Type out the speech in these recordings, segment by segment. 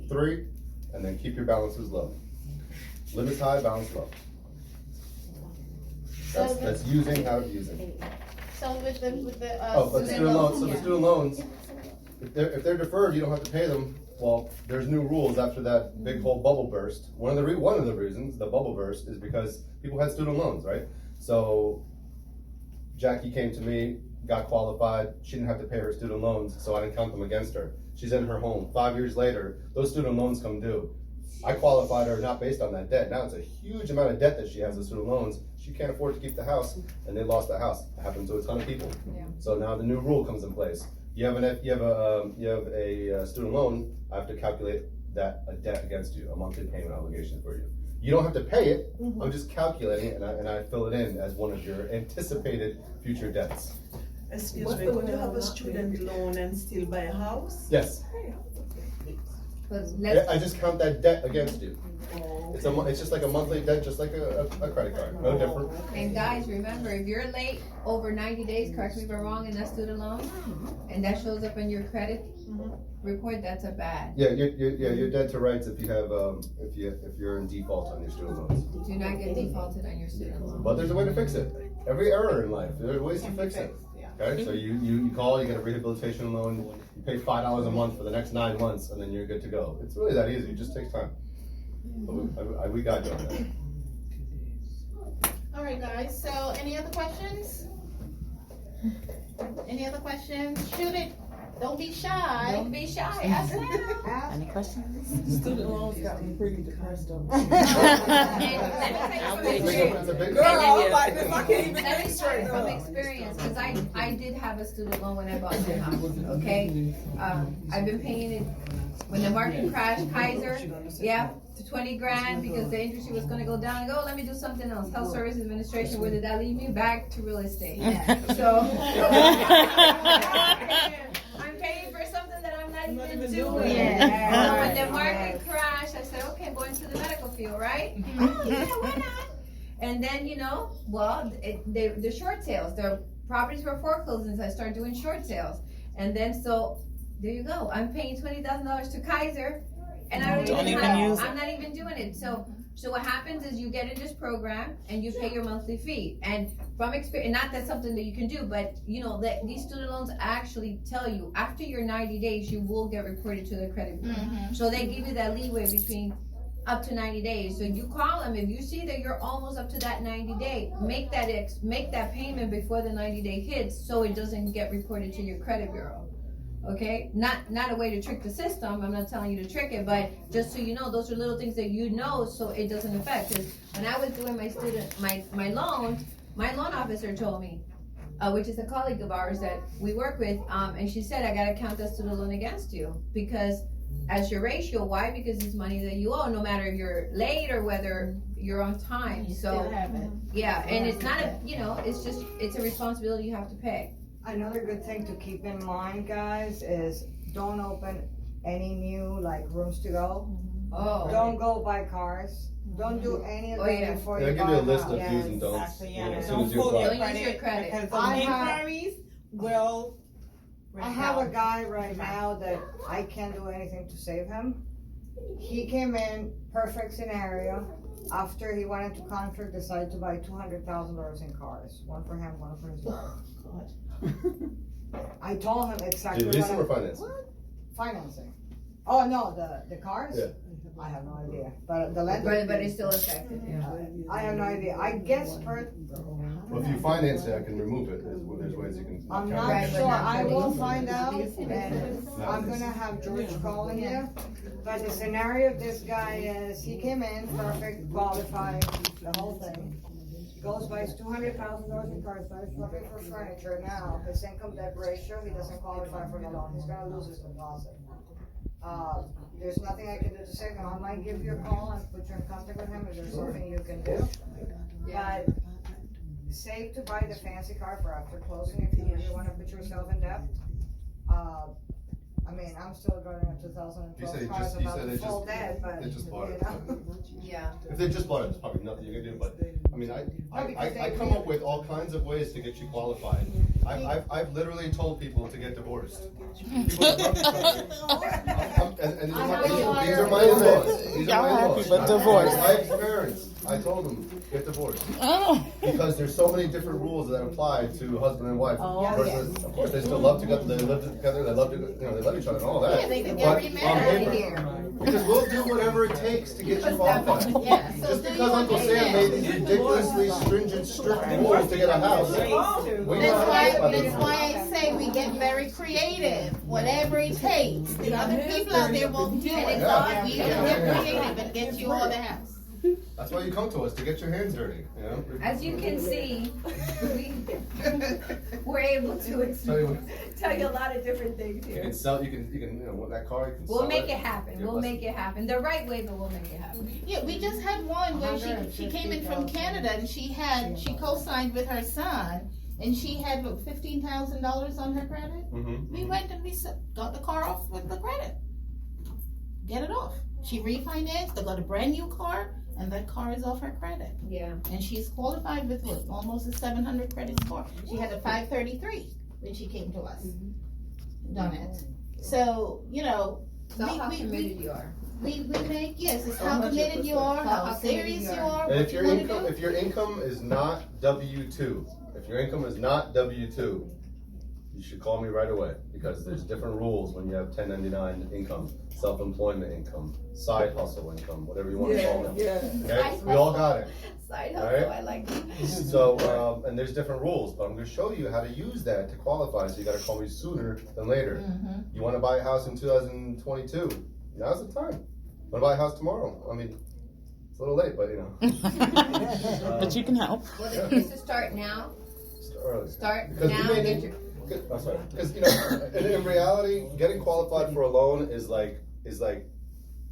3, and then keep your balances low. Limits high, balance low. That's using, how to using. So with the But student loans, so the student loans, if they're deferred, you don't have to pay them. Well, there's new rules after that big whole bubble burst. One of the reasons the bubble burst is because people had student loans, right? So Jackie came to me, got qualified, she didn't have to pay her student loans, so I didn't count them against her. She's in her home. 5 years later, those student loans come due. I qualified her not based on that debt. Now it's a huge amount of debt that she has with student loans. She can't afford to keep the house, and they lost the house. It happened to a ton of people. Yeah. So now the new rule comes in place. You have a student loan. I have to calculate a debt against you, a monthly payment obligation for you. You don't have to pay it. I'm just calculating it, and I fill it in as one of your anticipated future debts. Excuse me, could you have a student loan and still buy a house? Yes. I just count that debt against you. It's just like a monthly debt, just like a credit card, no different. And guys, remember, if you're late over 90 days, correct me if I'm wrong, in that student loan, and that shows up in your credit report, that's a bad. Yeah, you're dead to rights if you have if you're in default on your student loans. Do not get defaulted on your student loan. But there's a way to fix it. Every error in life, there are ways to fix it. Okay, so you call, you get a rehabilitation loan, you pay $5 a month for the next 9 months, and then you're good to go. It's really that easy. It just takes time. But we got you on that. All right, guys. So, any other questions? Any other questions? Shoot it. Don't be shy. Don't be shy. Ask now. Any questions? Student loans got me pretty depressed though. And let me tell you from experience. It's a big Girl, I'm like this, I can't even Let think me tell straight you from up. experience, because I did have a student loan when I bought my house, okay? I've been paying it, when the market crashed, Kaiser, yeah, to 20 grand, because the industry was gonna go down, and go, let me do something else. Health Service Administration, where did that leave me? Back to real estate. So. I'm paying for something that I'm not even doing. Yeah. So when the market crashed, I said, okay, I'm going to the medical field, right? Oh, yeah, why not? And then, the short sales, the properties were foreclosing, so I started doing short sales. And then, so, there you go. I'm paying $20,000 to Kaiser, and I don't even use it. I'm not even doing it. So what happens is you get in this program and you pay your monthly fee. And from experience, not that's something that you can do, but that these student loans actually tell you after your 90 days, you will get reported to the credit bureau. So they give you that leeway between up to 90 days. So you call them, if you see that you're almost up to that 90 day, make that payment before the 90 day hits, so it doesn't get reported to your credit bureau. Okay, not a way to trick the system. I'm not telling you to trick it, but just so you know, those are little things that you know, so it doesn't affect. Because when I was doing my loan officer told me, which is a colleague of ours that we work with, and she said, I gotta count that student loan against you, because as your ratio. Why? Because it's money that you owe, no matter if you're late or whether you're on time. You So still have it. yeah, and it's not it's a responsibility you have to pay. Another good thing to keep in mind, guys, is don't open any new rooms to go. Oh. Don't go buy cars. Don't do any of Oh, that yeah. before They'll you give buy you a a list house. of do's and don'ts as soon as you apply. Don't use your credit. Because I those have- inquiries will. I have a guy right now that I can't do anything to save him. He came in, perfect scenario. After he went into contract, decided to buy $200,000 in cars. One for him, one for his wife. I told him exactly Did you lease what them or I, finance? financing. Oh, no, the cars? Yeah. I have no idea, but the lender. But it's still affected, yeah. I have no idea. I guess per, Well, if you finance it, I can remove it. There's ways you can. I'm count not Right, it. but sure. not I for will these. find out, and I'm gonna have George calling you. But the scenario of this guy is, he came in, perfect, qualified, the whole thing. Goes, buys $200,000 in cars, starts looking for furniture. Now, his income debt ratio, he doesn't qualify for the loan. He's gonna lose his deposit. There's nothing I can do to save him. I might give you a call and put you in contact with him if there's something you can do. But save to buy the fancy car for after closing if you really wanna put yourself in debt. I mean, I'm still driving a You 2012 said it car, just- it's you about said to it fall just- dead, but, they just bought you it. know. Yeah. If they just bought it, there's probably nothing you can do, but, I mean, because I they come really- up with all kinds of ways to get you qualified. I've literally told people to get divorced. People that love each other. And these are my in-laws. These are my in-laws. But divorce. My ex-parents, I told them, get divorced. Because there's so many different rules that apply to husband and wife. Versus, of course, they still love together, they live together, they love to, they love each other and all that. Yeah, they can But get on remarried. paper, because we'll do whatever it takes to get you qualified. Yeah, so Just do because you Uncle Sam made understand? these ridiculously stringent, strict rules to get a house. We know how to live by That's them. why I say we get very creative, whatever it takes. The other people out there won't do it, so we will get creative and get you all the house. That's why you come to us, to get your hands dirty, you know? As you can see, we're able to Tell you what, tell you a lot of different things you here. can sell, you know, what that car, you can sell We'll make it happen. Give We'll us- make it happen. The right way, but we'll make it happen. Yeah, we just had one where she came in from Canada and she co-signed with her son and she had what, $15,000 on her credit. Mhm. We went and got the car off with the credit. Get it off. She refinanced, they got a brand new car, and that car is off her credit. Yeah. And she's qualified with what, almost a 700 credit score. She had a 533 when she came to us. Done it. So, you know, So how committed you are. we make, yes, it's how committed you are, how serious you are, And what if you your wanna income, do. if your income is not W-2, if your income is not W-2, you should call me right away, because there's different rules when you have 1099 income, self-employment income, side hustle income, whatever you wanna call them. Okay, we all got it. Side Alright. hustle, I like that. So, and there's different rules, but I'm gonna show you how to use that to qualify, so you gotta call me sooner than later. Mhm. You wanna buy a house in 2022, now's the time. Wanna buy a house tomorrow? I mean, it's a little late, but you know. But you can help. Well, the key is to start now. Start early. Start Because now. we may Get need, your, I'm sorry, because you know, in reality, getting qualified for a loan is like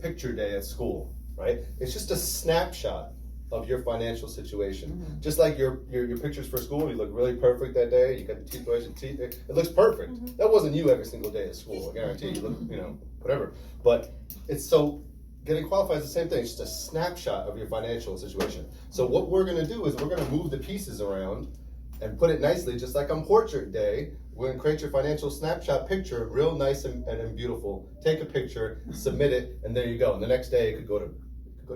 picture day at school, right? It's just a snapshot of your financial situation. Just like your pictures for school, you look really perfect that day. You got the toothbrush, your teeth. It looks perfect. That wasn't you every single day at school. I guarantee you. Look, you know, whatever. But it's so. Getting qualified is the same thing. It's just a snapshot of your financial situation. So what we're gonna do is we're gonna move the pieces around and put it nicely, just like on portrait day. We're gonna create your financial snapshot picture, real nice and beautiful. Take a picture, submit it, and there you go. And the next day it could go to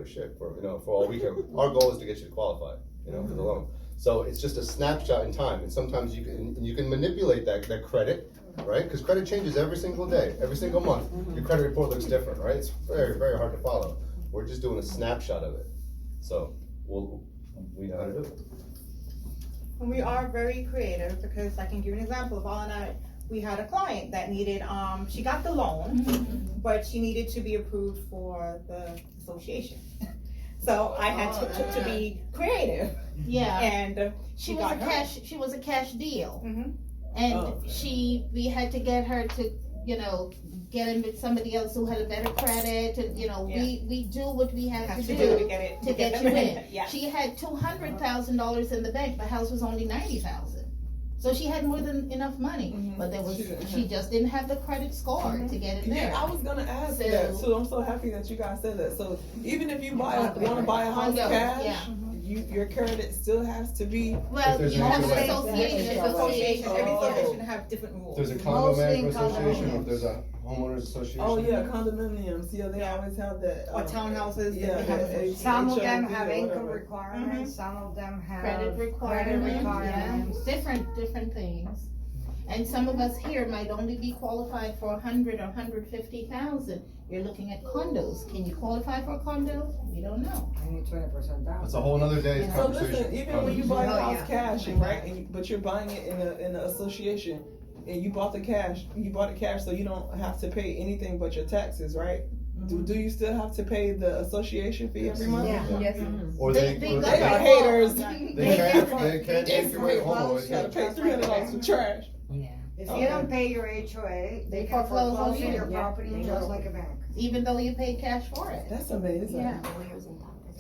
shit for all weekend. Our goal is to get you qualified, for the loan. So it's just a snapshot in time, and sometimes you can manipulate that credit, right? Because credit changes every single day, every single month. Your credit report looks different, right? It's very, very hard to follow. We're just doing a snapshot of it. So we know how to do it. And we are very creative because I can give you an example. Val and I, we had a client that needed, she got the loan, but she needed to be approved for the association. So I had to be creative, Yeah, and she she was a got her. cash deal. Mhm. And we had to get her to, get in with somebody else who had a better credit, and, we do what we have Have to to do to do get it to get them you in. Yeah. She had $200,000 in the bank, the house was only $90,000. So she had more than enough money, but she just didn't have the credit score to get it there. Yeah, I was gonna ask So- that, so I'm so happy that you guys said that. So even if you wanna buy a house Condo, cash, yeah. your credit still has to be. Well, there's you an have an HOA. association. Association, every Oh. association have different rules. There's a condo Mostly manager in association, or condominiums. if there's a homeowners association. Oh yeah, condominiums. Yeah, they always have that. Or townhouses, Yeah, they have yeah, Some of them HOA have or income whatever. requirements, some of them have Credit requirements, requirements. different things. And some of us here might only be qualified for 100 or 150,000. You're looking at condos. Can you qualify for a condo? We don't know. I need 20% down. That's a whole other day's So conversation. listen, even when you buy a Oh, house yeah. cash, right? But you're buying it in an association, and you bought it cash, so you don't have to pay anything but your taxes, right? Do you still have to pay the association fee every month? Yeah. Yes. Or They They are haters. They can't take your money home. You gotta pay $300 for trash. If you don't pay your HOA, they can foreclose on foreclose on you. your property Yeah. just like a bank. Even though you paid cash for it. That's amazing. Yeah.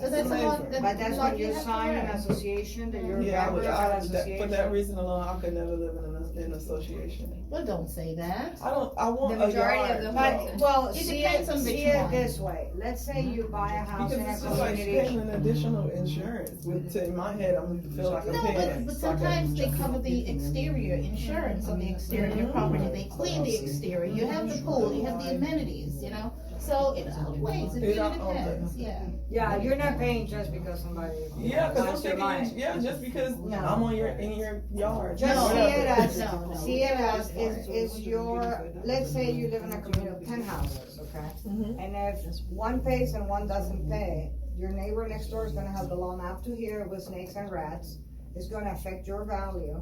So that's a lot, amazing. But that's when lot you have to sign an learn. association, that you're a Yeah, member of that for that association. reason alone, I could never live in an association. Well, don't say that. I want The a majority of yard. the But, well, It see depends it, on which see it one. this way, let's say you buy a house Because in a it's just like community. paying an additional insurance. In my head, I'm feel like I'm No, paying. but sometimes they cover the exterior insurance of the exterior property, they clean the exterior, you have the pool, you have the amenities, you know? So it outweighs, it really depends, yeah. Yeah, you're not paying just because somebody Yeah, cause I'm wants your thinking, money. yeah, just because No. I'm in your yard. Just No, see it as, no. see it as, is your, let's say you live in a community of 10 houses, okay? Mhm. And if one pays and one doesn't pay, your neighbor next door is gonna have the lawn up to here with snakes and rats. It's gonna affect your value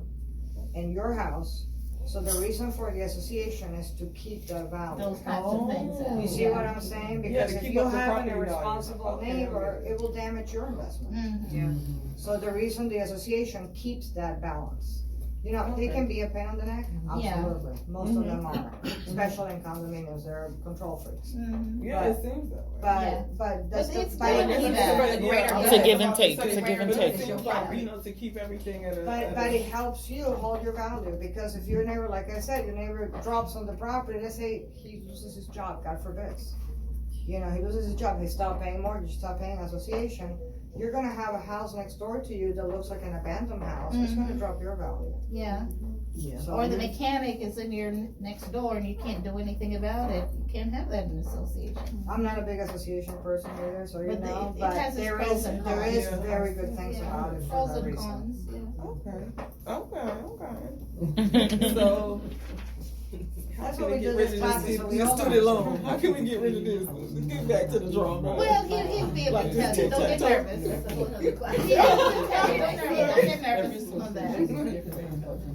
in your house. So the reason for the association is to keep the value. Those types of things. You see what I'm saying? Yeah, Because to if keep you up the have an property value. irresponsible Okay, neighbor, okay. it will damage your investment. Mhm. So the reason the association keeps that balance. You know, they can be a pain on the neck, Yeah. absolutely, most of them are, especially in condominiums, they're control freaks. Mhm. Yeah, it seems that way. Yeah. But But that's the, it's but good it- to Yeah, that. It's a give and take, it's a give and But it take. seems like, you know, to keep everything at a. but it helps you hold your value, because if your neighbor, like I said, your neighbor drops on the property, let's say he loses his job, God forbid. You know, he loses his job, he stop paying mortgage, stop paying association, you're gonna have a house next door to you that looks like an abandoned house, it's gonna drop your value. Yeah, Yeah. So or the you- mechanic is in your next door and you can't do anything about it, you can't have that in an association. I'm not a big association person either, so you But know, it but has its there pros is, and there cons. is Yeah. very good things Yeah. about it for Pros that and reason. cons, yeah. Okay. So. How That's can what we we get do rid this of class, this so we this all student loan? understand. How can we get rid of this? Let's get back to the drawing board. Well, he'll be able Like to tell this you, don't get tic-tac-toe. nervous. That's a whole other class. Yeah, don't get nervous on that.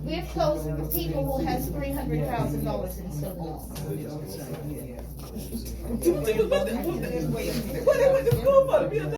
We have close to people who has $300,000 in student loans. What they went to school for, to be a